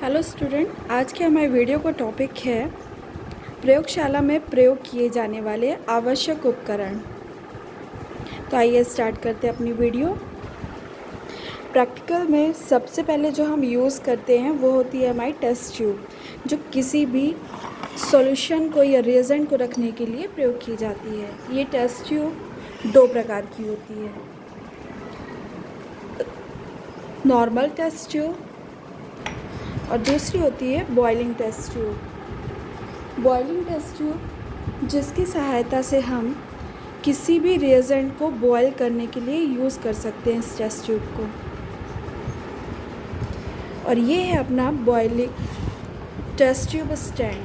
Hello student, आज के हमारे वीडियो का टॉपिक है प्रयोगशाला में प्रयोग किए जाने वाले आवश्यक उपकरण। तो आइए स्टार्ट करते हैं अपनी वीडियो। प्रैक्टिकल में सबसे पहले जो हम यूज़ करते हैं वो होती है हमारी टेस्ट ट्यूब, जो किसी भी सॉल्यूशन को या रिएजेंट को रखने के लिए प्रयोग की जाती है। ये टेस्ट ट्यूब दो प्रकार की होती है, नॉर्मल टेस्ट ट्यूब और दूसरी होती है boiling test tube. Boiling test tube जिसकी सहायता से हम किसी भी रिएजेंट को बॉयल करने के लिए यूज़ कर सकते हैं इस टेस्ट ट्यूब को। और ये है अपना बॉइलिंग टेस्ट ट्यूब स्टैंड,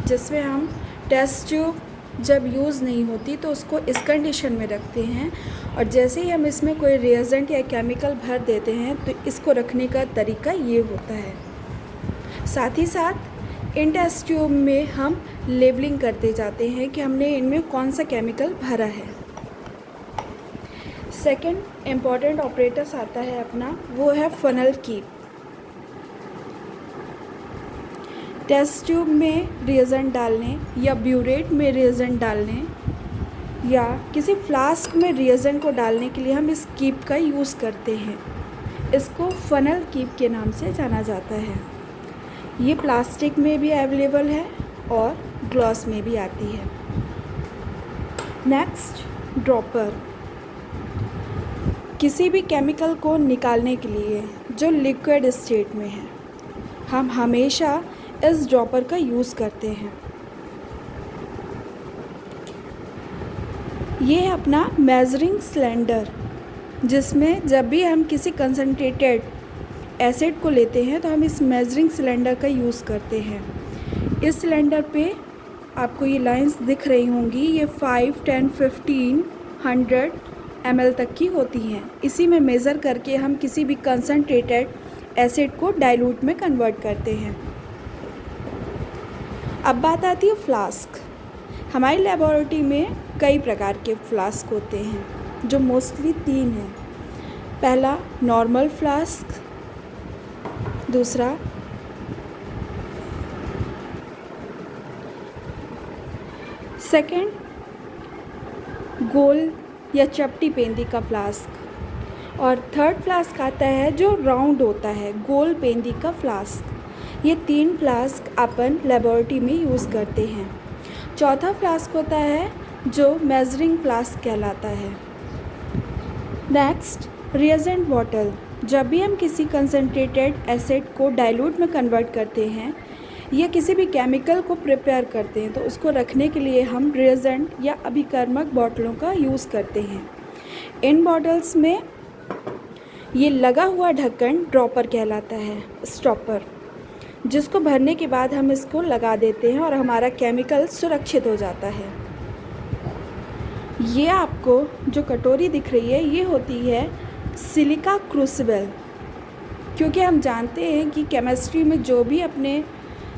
जिसमें हम टेस्ट ट्यूब जब यूज़ नहीं होती तो उसको इस कंडीशन में रखते हैं, और जैसे ही हम इसमें कोई रिएजेंट या केमिकल भर देते हैं तो इसको रखने का तरीका ये होता है। साथ ही साथ इन टेस्ट ट्यूब में हम लेबलिंग करते जाते हैं कि हमने इनमें कौन सा केमिकल भरा है। सेकंड इम्पॉर्टेंट ऑपरेटर्स आता है अपना, वो है फनल कीप। टेस्ट ट्यूब में रिएजेंट डालने या ब्यूरेट में रिएजेंट डालने या किसी फ्लास्क में रिएजेंट को डालने के लिए हम इस कीप का यूज़ करते हैं। इसको फनल कीप के नाम से जाना जाता है। ये प्लास्टिक में भी अवेलेबल है और ग्लास में भी आती है। Next, dropper. किसी भी केमिकल को निकालने के लिए जो लिक्विड स्टेट में है, हम हमेशा इस ड्रॉपर का यूज़ करते हैं। ये है अपना मेजरिंग सिलेंडर, जिसमें जब भी हम किसी कंसनट्रेटेड एसिड को लेते हैं तो हम इस मेजरिंग सिलेंडर का यूज़ करते हैं। इस सिलेंडर पे आपको ये लाइंस दिख रही होंगी, ये 5, 10, 15, 100 ml तक की होती हैं। इसी में मेज़र करके हम किसी भी कंसनट्रेटेड एसिड को डाइल्यूट में कन्वर्ट करते हैं। अब बात आती है फ्लास्क। हमारी लेबोरेटरी में कई प्रकार के फ्लास्क होते हैं, जो मोस्टली 3 हैं। पहला नॉर्मल फ्लास्क, दूसरा सेकंड गोल या चपटी पेंदी का फ्लास्क, और थर्ड फ्लास्क आता है जो राउंड होता है, गोल पेंदी का फ्लास्क। ये 3 फ्लास्क अपन लेबोरेटरी में यूज़ करते हैं। चौथा फ्लास्क होता है जो मेजरिंग फ्लास्क कहलाता है। Next, reagent bottle. जब भी हम किसी कंसनट्रेटेड एसिड को डाइल्यूट में कन्वर्ट करते हैं या किसी भी केमिकल को प्रिपेयर करते हैं तो उसको रखने के लिए हम रिएजेंट या अभिकर्मक बॉटलों का यूज़ करते हैं। इन बॉटल्स में ये लगा हुआ ढक्कन ड्रॉपर कहलाता है, स्टॉपर, जिसको भरने के बाद हम इसको लगा देते हैं और हमारा केमिकल सुरक्षित हो जाता है। ये आपको जो कटोरी दिख रही है ये होती है सिलिका क्रूसिबल, क्योंकि हम जानते हैं कि केमिस्ट्री में जो भी अपने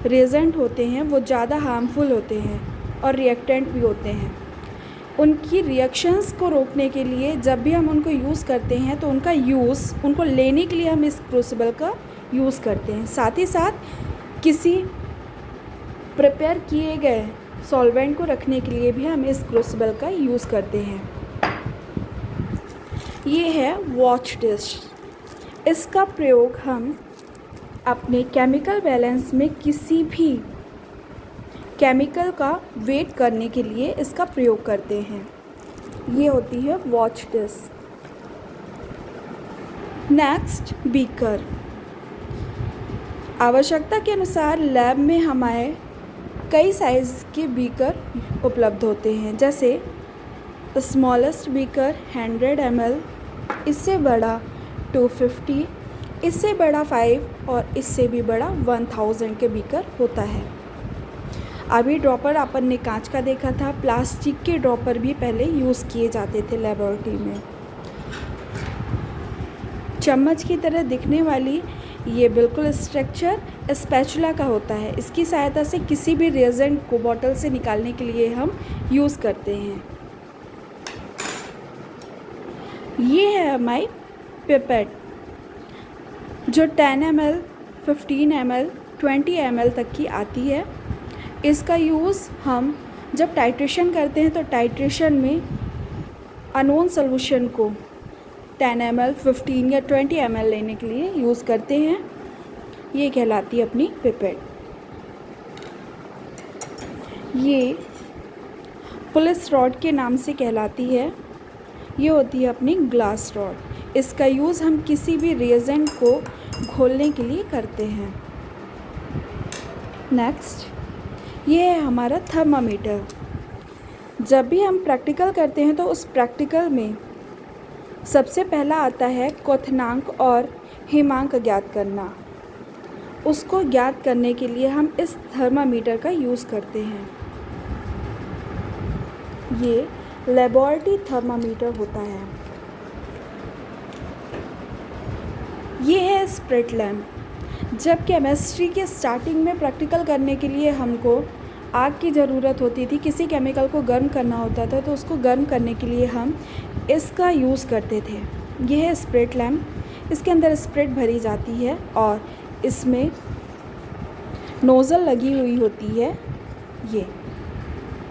रिएजेंट होते हैं वो ज़्यादा हार्मफुल होते हैं और रिएक्टेंट भी होते हैं। उनकी रिएक्शंस को रोकने के लिए जब भी हम उनको यूज़ करते हैं तो उनको लेने के लिए हम इस क्रूसिबल का यूज़ करते हैं। साथ ही साथ किसी प्रिपेयर किए गए सॉल्वेंट को रखने के लिए भी हम इस क्रूसिबल का यूज़ करते हैं। ये है वॉच डिश। इसका प्रयोग हम अपने केमिकल बैलेंस में किसी भी केमिकल का वेट करने के लिए इसका प्रयोग करते हैं। ये होती है वॉच डिश। Next, beaker. आवश्यकता के अनुसार लैब में हमारे कई साइज़ के बीकर उपलब्ध होते हैं, जैसे स्मॉलेस्ट बीकर 100 ml, इससे बड़ा 250, इससे बड़ा 5 और इससे भी बड़ा 1000 के बीकर होता है। अभी ड्रॉपर अपन ने कांच का देखा था, प्लास्टिक के ड्रॉपर भी पहले यूज़ किए जाते थे लेबोरेटरी में। चम्मच की तरह दिखने वाली ये बिल्कुल स्ट्रक्चर स्पैचुला का होता है। इसकी सहायता से किसी भी रिएजेंट को बॉटल से निकालने के लिए हम यूज़ करते हैं। ये है हमारी पिपेट, जो 10 ml 15 ml 20 ml तक की आती है। इसका यूज़ हम जब टाइट्रेशन करते हैं तो टाइट्रेशन में अननोन सॉल्यूशन को 10 ml 15 या 20 ml लेने के लिए यूज़ करते हैं। ये कहलाती है अपनी पिपेट। ये पुलिस रॉड के नाम से कहलाती है। ये होती है अपनी ग्लास रॉड। इसका यूज़ हम किसी भी रिएजेंट को घोलने के लिए करते हैं। नेक्स्ट ये है हमारा थर्मामीटर। जब भी हम प्रैक्टिकल करते हैं तो उस प्रैक्टिकल में सबसे पहला आता है क्वथनांक और हिमांक ज्ञात करना। उसको ज्ञात करने के लिए हम इस थर्मामीटर का यूज़ करते हैं। ये लेबोरेटरी थर्मामीटर होता है। ये है स्प्रिट लैम्प। जब केमिस्ट्री के स्टार्टिंग में प्रैक्टिकल करने के लिए हमको आग की ज़रूरत होती थी, किसी केमिकल को गर्म करना होता था, तो उसको गर्म करने के लिए हम इसका यूज़ करते थे। ये है स्प्रिट लैम्प। इसके अंदर स्प्रिट भरी जाती है और इसमें नोज़ल लगी हुई होती है। ये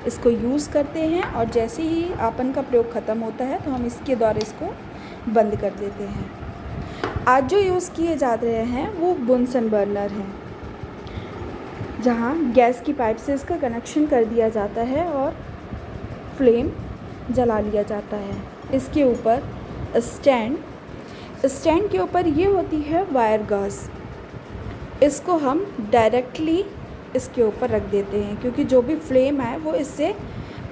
इसको यूज़ करते हैं और जैसे ही आपन का प्रयोग ख़त्म होता है तो हम इसके द्वारा इसको बंद कर देते हैं। आज जो यूज़ किए जा रहे हैं वो बुनसन बर्नर हैं, जहाँ गैस की पाइप से इसका कनेक्शन कर दिया जाता है और फ्लेम जला लिया जाता है। इसके ऊपर स्टैंड के ऊपर ये होती है वायर गॉज। इसको हम डायरेक्टली इसके ऊपर रख देते हैं, क्योंकि जो भी फ्लेम है वो इससे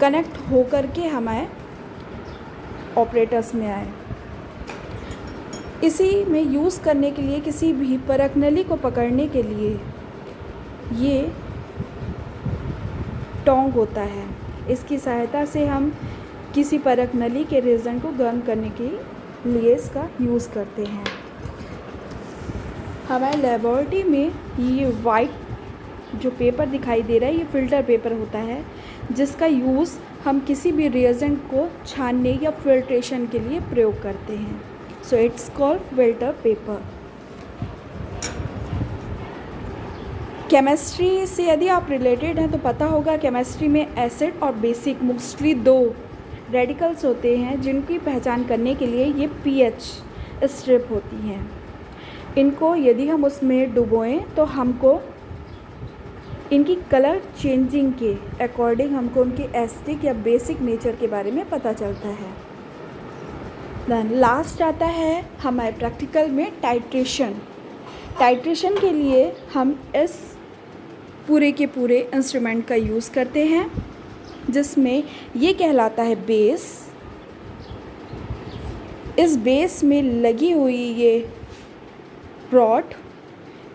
कनेक्ट हो कर के हमारे ऑपरेटर्स में आए। इसी में यूज़ करने के लिए किसी भी परख नली को पकड़ने के लिए ये टोंग होता है। इसकी सहायता से हम किसी परख नली के रेज़न को गर्म करने के लिए इसका यूज़ करते हैं। हमारे लेबोरेटरी में ये वाइट जो पेपर दिखाई दे रहा है ये फ़िल्टर पेपर होता है, जिसका यूज़ हम किसी भी रिएजेंट को छानने या फिल्ट्रेशन के लिए प्रयोग करते हैं। So it's called filter paper. Chemistry से यदि आप रिलेटेड हैं तो पता होगा केमिस्ट्री में एसिड और बेसिक मोस्टली 2 रेडिकल्स होते हैं, जिनकी पहचान करने के लिए ये पीएच स्ट्रिप होती हैं। इनको यदि हम उसमें डुबोएं तो हमको इनकी कलर चेंजिंग के अकॉर्डिंग हमको उनके एसिडिक या बेसिक नेचर के बारे में पता चलता है। देन लास्ट आता है हमारे प्रैक्टिकल में टाइट्रेशन। टाइट्रेशन के लिए हम इस पूरे के पूरे इंस्ट्रूमेंट का यूज़ करते हैं, जिसमें ये कहलाता है बेस। इस बेस में लगी हुई ये रॉड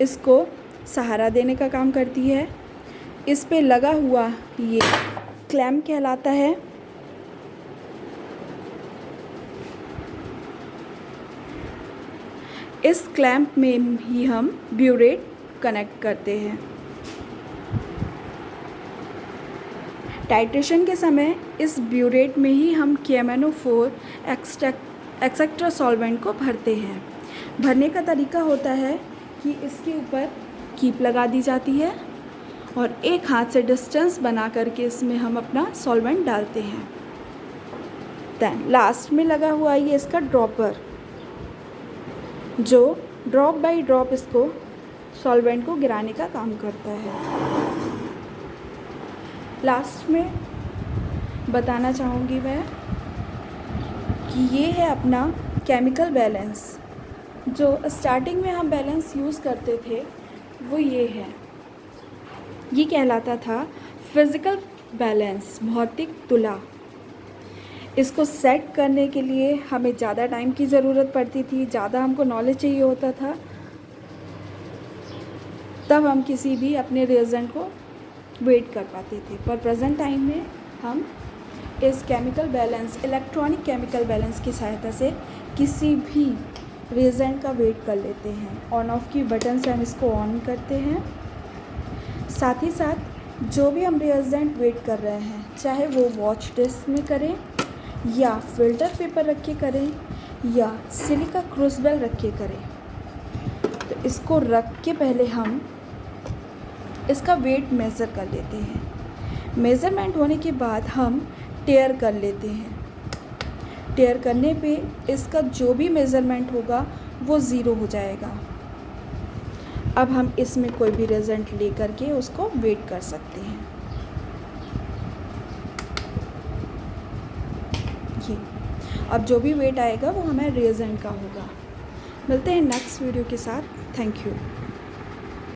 इसको सहारा देने का काम करती है। इस पे लगा हुआ ये क्लैंप कहलाता है। इस क्लैंप में ही हम ब्यूरेट कनेक्ट करते हैं। टाइट्रेशन के समय इस ब्यूरेट में ही हम KMnO4 एक्सेट्रा सॉल्वेंट को भरते हैं। भरने का तरीका होता है कि इसके ऊपर कीप लगा दी जाती है और एक हाथ से डिस्टेंस बना करके इसमें हम अपना सॉल्वेंट डालते हैं। देन लास्ट में लगा हुआ ये इसका ड्रॉपर, जो ड्रॉप बाय ड्रॉप इसको सॉल्वेंट को गिराने का काम करता है। लास्ट में बताना चाहूँगी मैं कि ये है अपना केमिकल बैलेंस। जो स्टार्टिंग में हम बैलेंस यूज़ करते थे वो ये है। ये कहलाता था फिज़िकल बैलेंस, भौतिक तुला। इसको सेट करने के लिए हमें ज़्यादा टाइम की ज़रूरत पड़ती थी, ज़्यादा हमको नॉलेज चाहिए होता था, तब हम किसी भी अपने रिएजेंट को वेट कर पाते थे। पर प्रेजेंट टाइम में हम इस chemical balance, electronic chemical balance की सहायता से किसी भी रिएजेंट का वेट कर लेते हैं। ऑन ऑफ की बटन से हम इसको ऑन करते हैं। साथ ही साथ जो भी हम रिएजेंट वेट कर रहे हैं, चाहे वो वॉच डिस्क में करें या फिल्टर पेपर रख के करें या सिलिका क्रूसिबल रख के करें, तो इसको रख के पहले हम इसका वेट मेज़र कर लेते हैं। मेज़रमेंट होने के बाद हम टेयर कर लेते हैं। टेयर करने पे इसका जो भी मेज़रमेंट होगा वो ज़ीरो हो जाएगा। अब हम इसमें कोई भी रेजेंट ले करके उसको वेट कर सकते हैं। ये अब जो भी वेट आएगा वो हमें रेजेंट का होगा। मिलते हैं नेक्स्ट वीडियो के साथ। Thank you.